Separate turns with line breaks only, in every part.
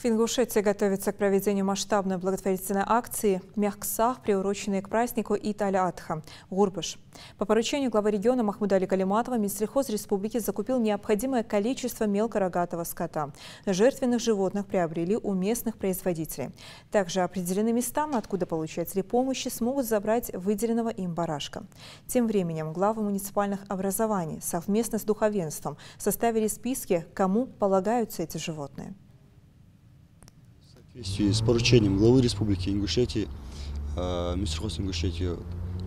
В Ингушетии готовится к проведению масштабной благотворительной акции «Мягксах», приуроченной к празднику Ит-аль-Адха – Гурбыш. По поручению главы региона Махмуда Али Галиматова Минсельхоз республики закупил необходимое количество мелкорогатого скота. Жертвенных животных приобрели у местных производителей. Также определены места, откуда получатели помощи смогут забрать выделенного им барашка. Тем временем главы муниципальных образований совместно с духовенством составили списки, кому полагаются эти животные.
В соответствии с поручением главы Республики Ингушетии, Минсельхоз Ингушетии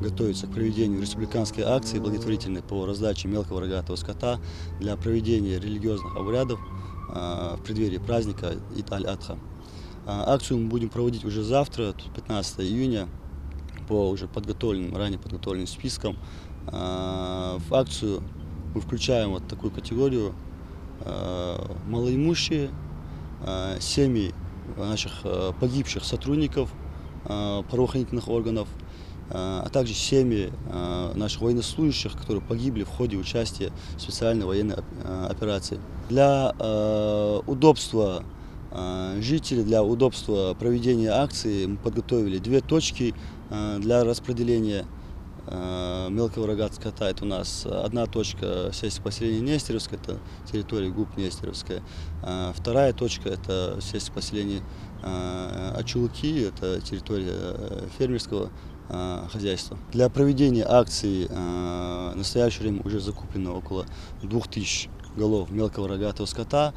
готовится к проведению республиканской акции благотворительной по раздаче мелкого рогатого скота для проведения религиозных обрядов в преддверии праздника Ит-аль-Адха. Акцию мы будем проводить уже завтра, 15 июня, по уже ранее подготовленным спискам. В акцию мы включаем вот такую категорию: малоимущие, семьи наших погибших сотрудников правоохранительных органов, а также семьи наших военнослужащих, которые погибли в ходе участия в специальной военной операции. Для удобства жителей, для удобства проведения акции мы подготовили две точки для распределения мелкого рогатого скота. Это у нас одна точка сельского поселения Нестеровская, это территория ГУП Нестеровская. Вторая точка — это сельское поселение Ачулки, это территория фермерского хозяйства. Для проведения акции в настоящее время уже закуплено около 2000 голов мелкого рогатого скота.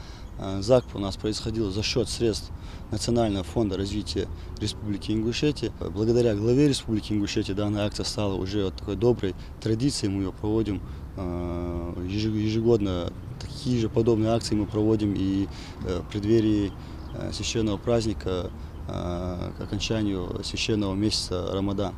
Закуп у нас происходил за счет средств Национального фонда развития Республики Ингушетия. Благодаря главе Республики Ингушетия данная акция стала уже вот такой доброй традицией. Мы ее проводим ежегодно. Такие же подобные акции мы проводим и в преддверии священного праздника к окончанию священного месяца Рамадан.